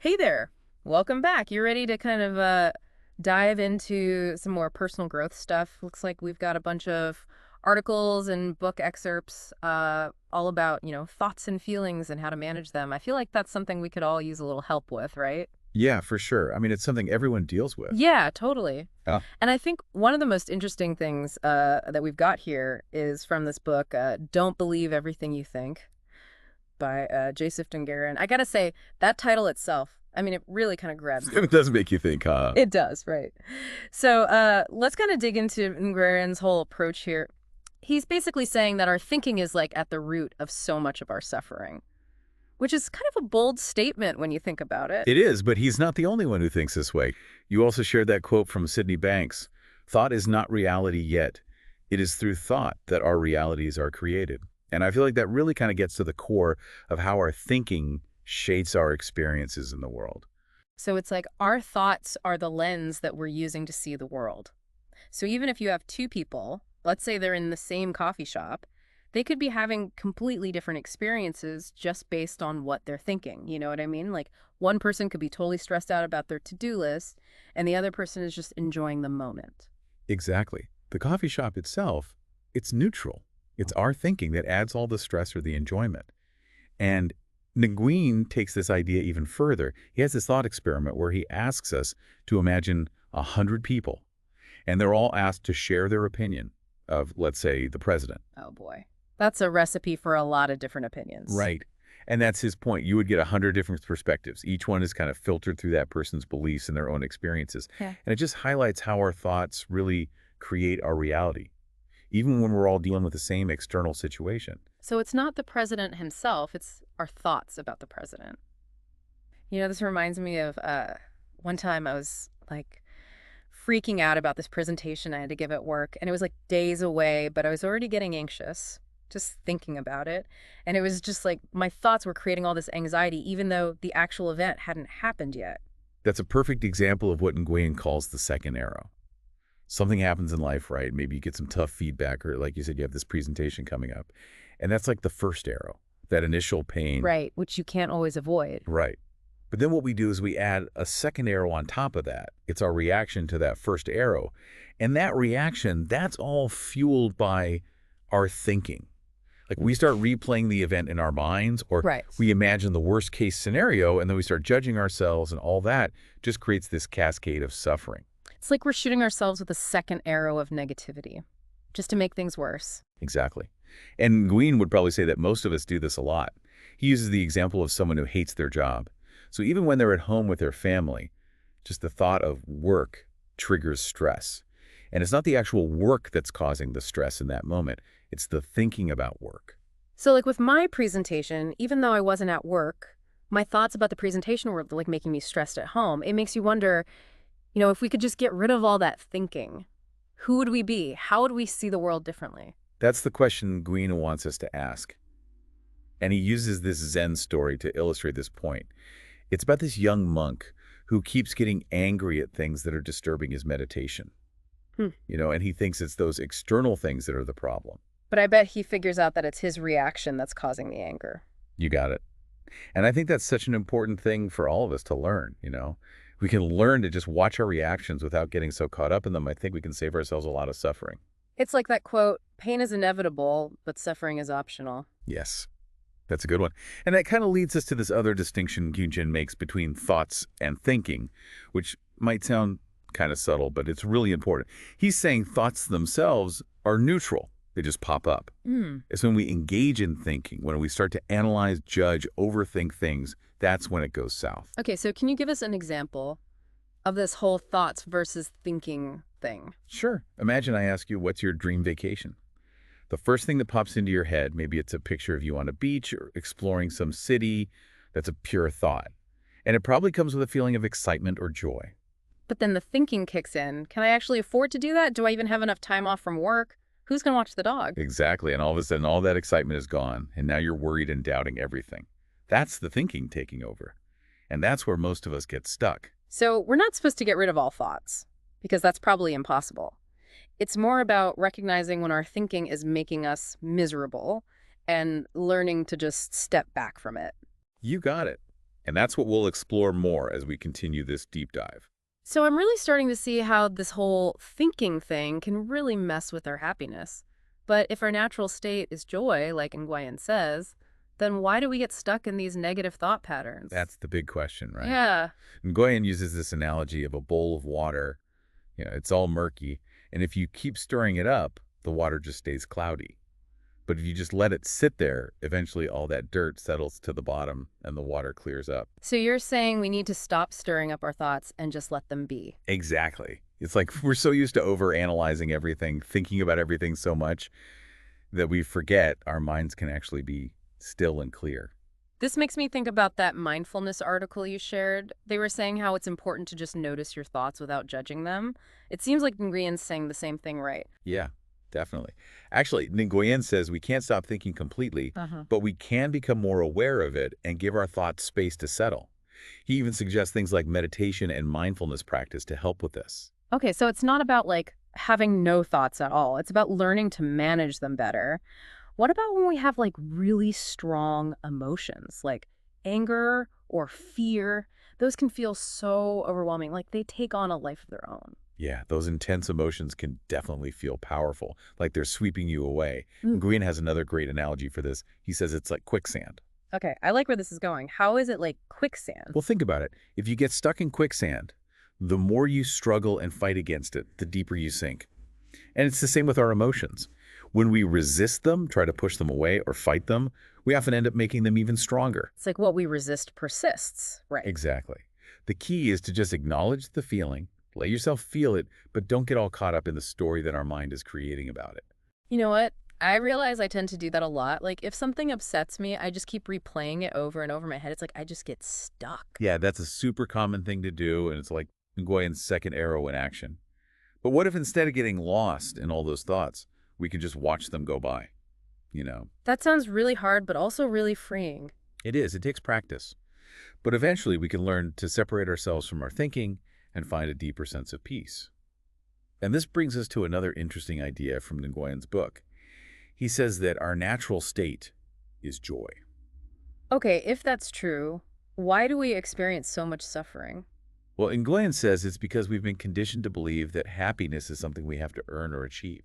Hey there. Welcome back. You ready to kind of dive into some more personal growth stuff? Looks like we've got a bunch of articles and book excerpts all about, thoughts and feelings and how to manage them. I feel like that's something we could all use a little help with, right? Yeah, for sure. I mean, it's something everyone deals with. Yeah, totally. Yeah. And I think one of the most interesting things that we've got here is from this book, Don't Believe Everything You Think by Joseph Nguyen. I gotta say, that title itself, I mean, it really kind of grabs me. It does make you think, huh? It does, right. So let's kind of dig into Nguyen's whole approach here. He's basically saying that our thinking is like at the root of so much of our suffering, which is kind of a bold statement when you think about it. It is, but he's not the only one who thinks this way. You also shared that quote from Sydney Banks. Thought is not reality yet. It is through thought that our realities are created. And I feel like that really kind of gets to the core of how our thinking shapes our experiences in the world. So it's like our thoughts are the lens that we're using to see the world. So even if you have two people, let's say they're in the same coffee shop, they could be having completely different experiences just based on what they're thinking. You know what I mean? Like one person could be totally stressed out about their to-do list, and the other person is just enjoying the moment. Exactly. The coffee shop itself, it's neutral. It's our thinking that adds all the stress or the enjoyment. And Nguyen takes this idea even further. He has this thought experiment where he asks us to imagine 100 people, and they're all asked to share their opinion of, let's say, the president. Oh boy. That's a recipe for a lot of different opinions. Right. And that's his point. You would get 100 different perspectives. Each one is kind of filtered through that person's beliefs and their own experiences. Yeah. And it just highlights how our thoughts really create our reality, even when we're all dealing with the same external situation. So it's not the president himself, it's our thoughts about the president. This reminds me of one time I was like freaking out about this presentation I had to give at work, and it was like days away, but I was already getting anxious just thinking about it. And it was just like my thoughts were creating all this anxiety, even though the actual event hadn't happened yet. That's a perfect example of what Nguyen calls the second arrow. Something happens in life, right? Maybe you get some tough feedback, or like you said, you have this presentation coming up. And that's like the first arrow, that initial pain. Right, which you can't always avoid. Right. But then what we do is we add a second arrow on top of that. It's our reaction to that first arrow. And that reaction, that's all fueled by our thinking. Like we start replaying the event in our minds, or Right. we imagine the worst case scenario, and then we start judging ourselves, and all that just creates this cascade of suffering. It's like we're shooting ourselves with a second arrow of negativity, just to make things worse. Exactly. And Nguyen would probably say that most of us do this a lot. He uses the example of someone who hates their job. So even when they're at home with their family, just the thought of work triggers stress. And it's not the actual work that's causing the stress in that moment. It's the thinking about work. So like with my presentation, even though I wasn't at work, my thoughts about the presentation were like making me stressed at home. It makes you wonder, if we could just get rid of all that thinking, who would we be? How would we see the world differently? That's the question Nguyen wants us to ask. And he uses this Zen story to illustrate this point. It's about this young monk who keeps getting angry at things that are disturbing his meditation. Hmm. And he thinks it's those external things that are the problem. But I bet he figures out that it's his reaction that's causing the anger. You got it. And I think that's such an important thing for all of us to learn. We can learn to just watch our reactions without getting so caught up in them. I think we can save ourselves a lot of suffering. It's like that quote, pain is inevitable, but suffering is optional. Yes, that's a good one. And that kind of leads us to this other distinction Nguyen makes between thoughts and thinking, which might sound kind of subtle, but it's really important. He's saying thoughts themselves are neutral. They just pop up. It's when we engage in thinking, when we start to analyze, judge, overthink things, that's when it goes south. Okay, so can you give us an example of this whole thoughts versus thinking thing? Sure. Imagine I ask you, what's your dream vacation? The first thing that pops into your head, maybe it's a picture of you on a beach or exploring some city. That's a pure thought. And it probably comes with a feeling of excitement or joy. But then the thinking kicks in. Can I actually afford to do that? Do I even have enough time off from work? Who's going to watch the dog? Exactly. And all of a sudden, all that excitement is gone. And now you're worried and doubting everything. That's the thinking taking over. And that's where most of us get stuck. So we're not supposed to get rid of all thoughts, because that's probably impossible. It's more about recognizing when our thinking is making us miserable and learning to just step back from it. You got it. And that's what we'll explore more as we continue this deep dive. So I'm really starting to see how this whole thinking thing can really mess with our happiness. But if our natural state is joy, like Nguyen says, then why do we get stuck in these negative thought patterns? That's the big question, right? Yeah. Nguyen uses this analogy of a bowl of water. It's all murky, and if you keep stirring it up, the water just stays cloudy. But if you just let it sit there, eventually all that dirt settles to the bottom and the water clears up. So you're saying we need to stop stirring up our thoughts and just let them be. Exactly. It's like we're so used to overanalyzing everything, thinking about everything so much that we forget our minds can actually be still and clear. This makes me think about that mindfulness article you shared. They were saying how it's important to just notice your thoughts without judging them. It seems like Nguyen's saying the same thing, right? Yeah, definitely. Actually, Nguyen says we can't stop thinking completely, Uh-huh. but we can become more aware of it and give our thoughts space to settle. He even suggests things like meditation and mindfulness practice to help with this. Okay, so it's not about like having no thoughts at all. It's about learning to manage them better. What about when we have like really strong emotions, like anger or fear? Those can feel so overwhelming, like they take on a life of their own. Yeah, those intense emotions can definitely feel powerful, like they're sweeping you away. Mm. Nguyen has another great analogy for this. He says it's like quicksand. Okay, I like where this is going. How is it like quicksand? Well, think about it. If you get stuck in quicksand, the more you struggle and fight against it, the deeper you sink. And it's the same with our emotions. When we resist them, try to push them away, or fight them, we often end up making them even stronger. It's like what we resist persists, right? Exactly. The key is to just acknowledge the feeling, let yourself feel it, but don't get all caught up in the story that our mind is creating about it. You know what? I realize I tend to do that a lot. Like if something upsets me, I just keep replaying it over and over in my head. It's like I just get stuck. Yeah, that's a super common thing to do, and it's like Nguyen's second arrow in action. But what if instead of getting lost in all those thoughts, we can just watch them go by? You know, That sounds really hard, but also really freeing. it is. It takes practice. But eventually we can learn to separate ourselves from our thinking and find a deeper sense of peace. And this brings us to another interesting idea from Nguyen's book. He says that our natural state is joy. Okay, if that's true, why do we experience so much suffering? Well, Nguyen says it's because we've been conditioned to believe that happiness is something we have to earn or achieve.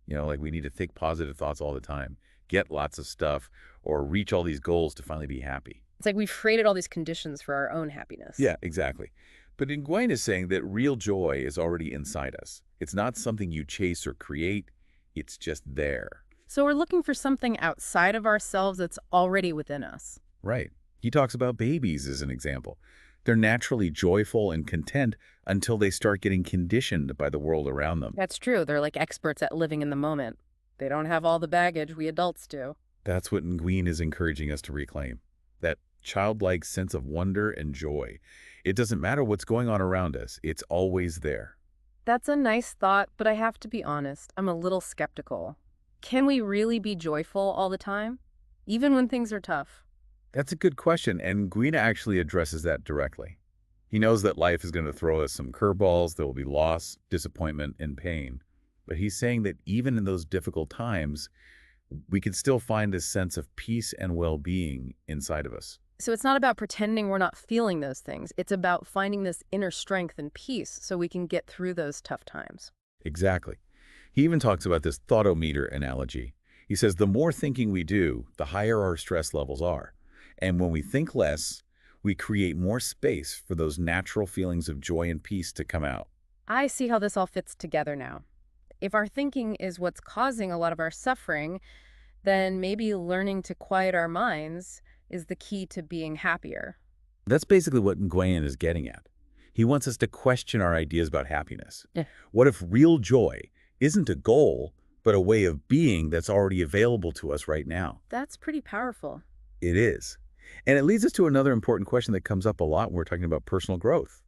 Like we need to think positive thoughts all the time, get lots of stuff, or reach all these goals to finally be happy. It's like we've created all these conditions for our own happiness. Yeah, exactly. But Nguyen is saying that real joy is already inside us. It's not something you chase or create. It's just there. So we're looking for something outside of ourselves that's already within us. Right. He talks about babies as an example. They're naturally joyful and content until they start getting conditioned by the world around them. That's true. They're like experts at living in the moment. They don't have all the baggage we adults do. That's what Nguyen is encouraging us to reclaim. That childlike sense of wonder and joy. It doesn't matter what's going on around us. It's always there. That's a nice thought, but I have to be honest, I'm a little skeptical. Can we really be joyful all the time? Even when things are tough? That's a good question, and Nguyen actually addresses that directly. He knows that life is going to throw us some curveballs. There will be loss, disappointment, and pain. But he's saying that even in those difficult times, we can still find this sense of peace and well-being inside of us. So it's not about pretending we're not feeling those things. It's about finding this inner strength and peace so we can get through those tough times. Exactly. He even talks about this thoughtometer analogy. He says the more thinking we do, the higher our stress levels are. And when we think less, we create more space for those natural feelings of joy and peace to come out. I see how this all fits together now. If our thinking is what's causing a lot of our suffering, then maybe learning to quiet our minds is the key to being happier. That's basically what Nguyen is getting at. He wants us to question our ideas about happiness. Yeah. What if real joy isn't a goal, but a way of being that's already available to us right now? That's pretty powerful. It is. And it leads us to another important question that comes up a lot when we're talking about personal growth.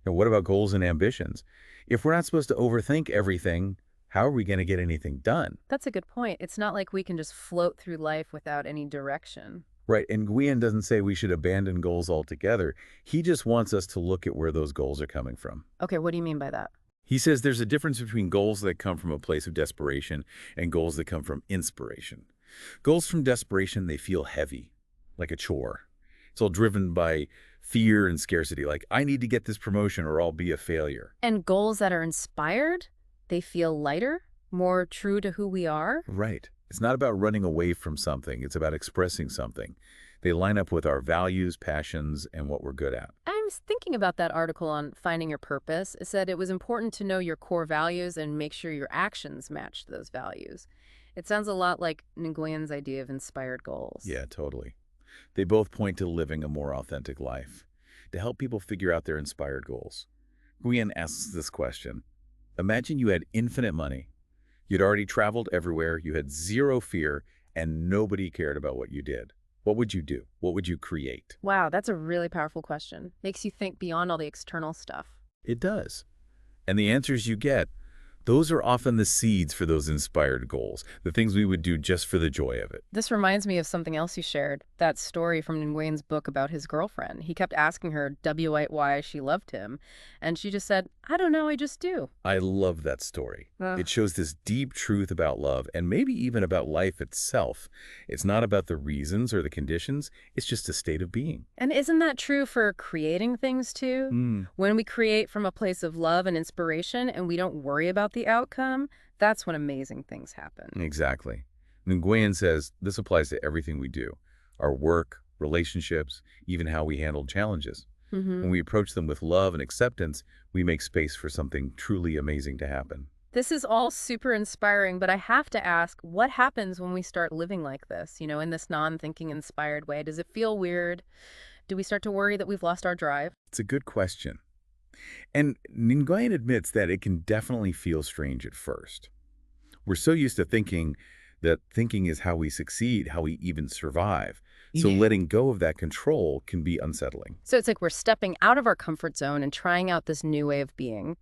What about goals and ambitions? If we're not supposed to overthink everything, how are we going to get anything done? That's a good point. It's not like we can just float through life without any direction. Right, and Nguyen doesn't say we should abandon goals altogether. He just wants us to look at where those goals are coming from. Okay, what do you mean by that? He says there's a difference between goals that come from a place of desperation and goals that come from inspiration. Goals from desperation, they feel heavy, like a chore. It's all driven by fear and scarcity, like, I need to get this promotion or I'll be a failure. And goals that are inspired, they feel lighter, more true to who we are. Right. It's not about running away from something. It's about expressing something. They line up with our values, passions, and what we're good at. I was thinking about that article on finding your purpose. It said it was important to know your core values and make sure your actions matched those values. It sounds a lot like Nguyen's idea of inspired goals. Yeah, totally. They both point to living a more authentic life, to help people figure out their inspired goals. Nguyen asks this question. Imagine you had infinite money. You'd already traveled everywhere, you had zero fear, and nobody cared about what you did. What would you do? What would you create? Wow, that's a really powerful question. Makes you think beyond all the external stuff. It does. And the answers you get, those are often the seeds for those inspired goals, the things we would do just for the joy of it. This reminds me of something else you shared, that story from Nguyen's book about his girlfriend. He kept asking her why she loved him, and she just said, I don't know, I just do. I love that story. Ugh. It shows this deep truth about love and maybe even about life itself. It's not about the reasons or the conditions, it's just a state of being. And isn't that true for creating things too? Mm, When we create from a place of love and inspiration and we don't worry about the outcome, that's when amazing things happen. exactly. Nguyen says this applies to everything we do, our work, relationships, even how we handle challenges. When we approach them with love and acceptance, we make space for something truly amazing to happen. This is all super inspiring, but I have to ask, what happens when we start living like this, in this non-thinking inspired way? Does it feel weird? Do we start to worry that we've lost our drive? It's a good question. And Nguyen admits that it can definitely feel strange at first. We're so used to thinking that thinking is how we succeed, how we even survive. So Yeah. letting go of that control can be unsettling. So it's like we're stepping out of our comfort zone and trying out this new way of being,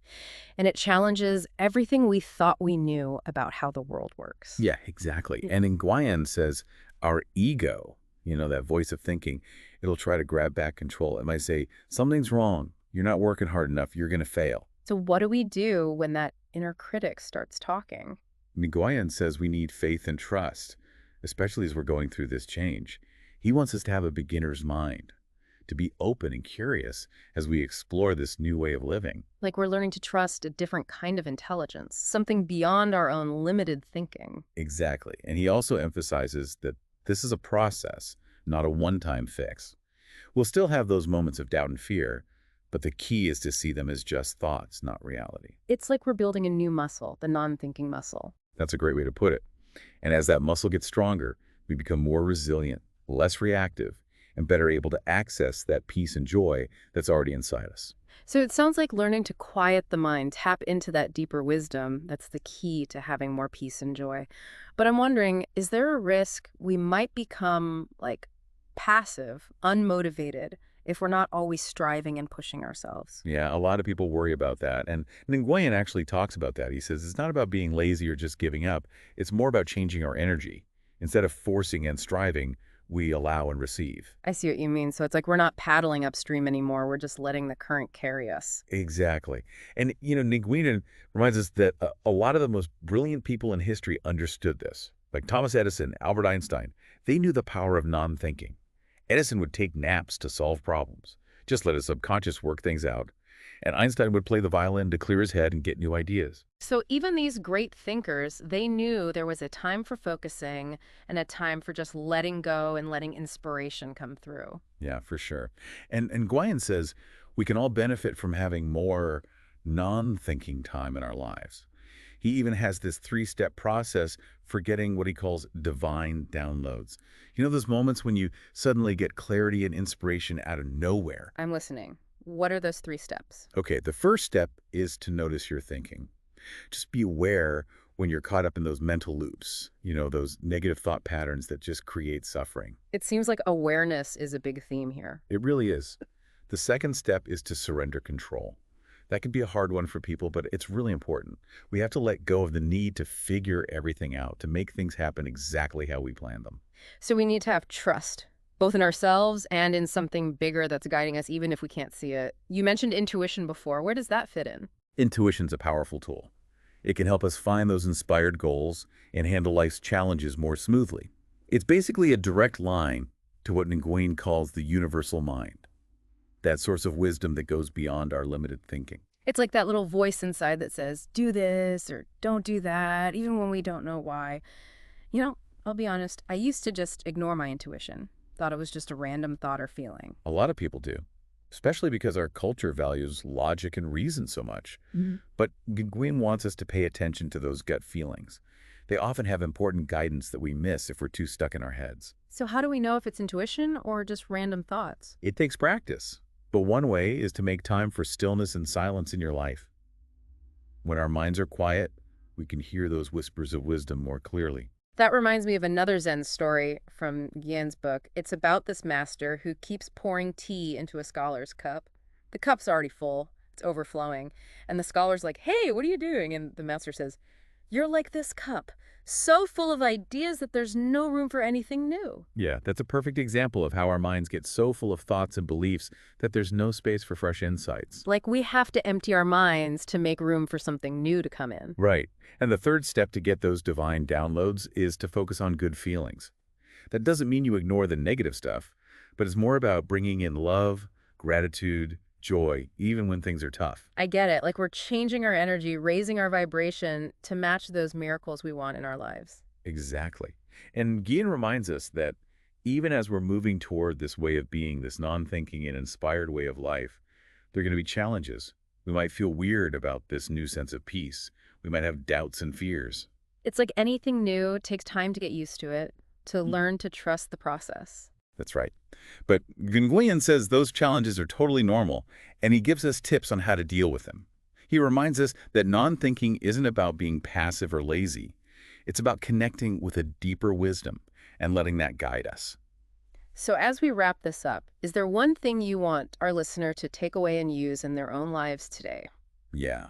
and it challenges everything we thought we knew about how the world works. Yeah, exactly. And Nguyen says our ego, that voice of thinking, it'll try to grab back control. It might say, something's wrong. You're not working hard enough. You're going to fail. So what do we do when that inner critic starts talking? Nguyen says we need faith and trust, especially as we're going through this change. He wants us to have a beginner's mind, to be open and curious as we explore this new way of living. Like we're learning to trust a different kind of intelligence, something beyond our own limited thinking. Exactly. And he also emphasizes that this is a process, not a one-time fix. We'll still have those moments of doubt and fear, but the key is to see them as just thoughts, not reality. It's like we're building a new muscle, the non-thinking muscle. That's a great way to put it. And as that muscle gets stronger, we become more resilient, less reactive, and better able to access that peace and joy that's already inside us. So it sounds like learning to quiet the mind, tap into that deeper wisdom, that's the key to having more peace and joy. But I'm wondering, is there a risk we might become like passive, unmotivated, if we're not always striving and pushing ourselves? Yeah, a lot of people worry about that. And Nguyen actually talks about that. He says it's not about being lazy or just giving up. It's more about changing our energy. Instead of forcing and striving, we allow and receive. I see what you mean. So it's like we're not paddling upstream anymore. We're just letting the current carry us. Exactly. And, Nguyen reminds us that a lot of the most brilliant people in history understood this. Like Thomas Edison, Albert Einstein, they knew the power of non-thinking. Edison would take naps to solve problems, just let his subconscious work things out. And Einstein would play the violin to clear his head and get new ideas. So even these great thinkers, they knew there was a time for focusing and a time for just letting go and letting inspiration come through. Yeah, for sure. And Nguyen says we can all benefit from having more non-thinking time in our lives. He even has this three-step process for getting what he calls divine downloads. Those moments when you suddenly get clarity and inspiration out of nowhere. I'm listening. What are those 3 steps? Okay, the first step is to notice your thinking. Just be aware when you're caught up in those mental loops, those negative thought patterns that just create suffering. It seems like awareness is a big theme here. It really is. The second step is to surrender control. That can be a hard one for people, but it's really important. We have to let go of the need to figure everything out, to make things happen exactly how we plan them. So we need to have trust, both in ourselves and in something bigger that's guiding us, even if we can't see it. You mentioned intuition before. Where does that fit in? Intuition's a powerful tool. It can help us find those inspired goals and handle life's challenges more smoothly. It's basically a direct line to what Nguyen calls the universal mind, that source of wisdom that goes beyond our limited thinking. It's like that little voice inside that says, do this or don't do that, even when we don't know why. You know, I'll be honest, I used to just ignore my intuition. Thought it was just a random thought or feeling. A lot of people do, especially because our culture values logic and reason so much. Mhm. But Nguyen wants us to pay attention to those gut feelings. They often have important guidance that we miss if we're too stuck in our heads. So how do we know if it's intuition or just random thoughts? It takes practice, but one way is to make time for stillness and silence in your life. When our minds are quiet, we can hear those whispers of wisdom more clearly. That reminds me of another Zen story from Nguyen's book. It's about this master who keeps pouring tea into a scholar's cup. The cup's already full, it's overflowing, and the scholar's like, hey, what are you doing? And the master says, you're like this cup, so full of ideas that there's no room for anything new. Yeah, that's a perfect example of how our minds get so full of thoughts and beliefs that there's no space for fresh insights. Like we have to empty our minds to make room for something new to come in. Right. And the third step to get those divine downloads is to focus on good feelings. That doesn't mean you ignore the negative stuff, but it's more about bringing in love, gratitude, joy, even when things are tough. I get it. Like we're changing our energy, raising our vibration to match those miracles we want in our lives. Exactly. And Guillen reminds us that even as we're moving toward this way of being, this non-thinking and inspired way of life, there are going to be challenges. We might feel weird about this new sense of peace. We might have doubts and fears. It's like anything new takes time to get used to it, to learn to trust the process. That's right. But Nguyen says those challenges are totally normal, and he gives us tips on how to deal with them. He reminds us that non-thinking isn't about being passive or lazy. It's about connecting with a deeper wisdom and letting that guide us. So as we wrap this up, is there one thing you want our listener to take away and use in their own lives today? Yeah.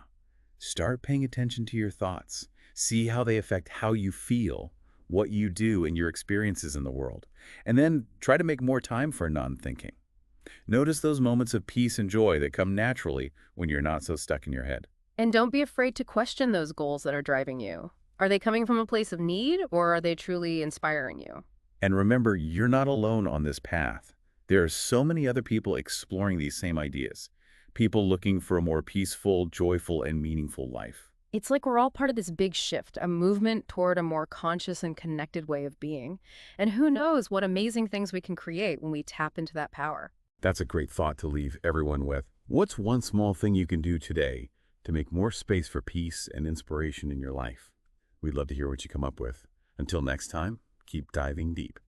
Start paying attention to your thoughts. See how they affect how you feel, what you do, and your experiences in the world. And then try to make more time for non-thinking. Notice those moments of peace and joy that come naturally when you're not so stuck in your head. And don't be afraid to question those goals that are driving you. Are they coming from a place of need, or are they truly inspiring you? And remember, you're not alone on this path. There are so many other people exploring these same ideas. People looking for a more peaceful, joyful, and meaningful life. It's like we're all part of this big shift, a movement toward a more conscious and connected way of being. And who knows what amazing things we can create when we tap into that power. That's a great thought to leave everyone with. What's one small thing you can do today to make more space for peace and inspiration in your life? We'd love to hear what you come up with. Until next time, keep diving deep.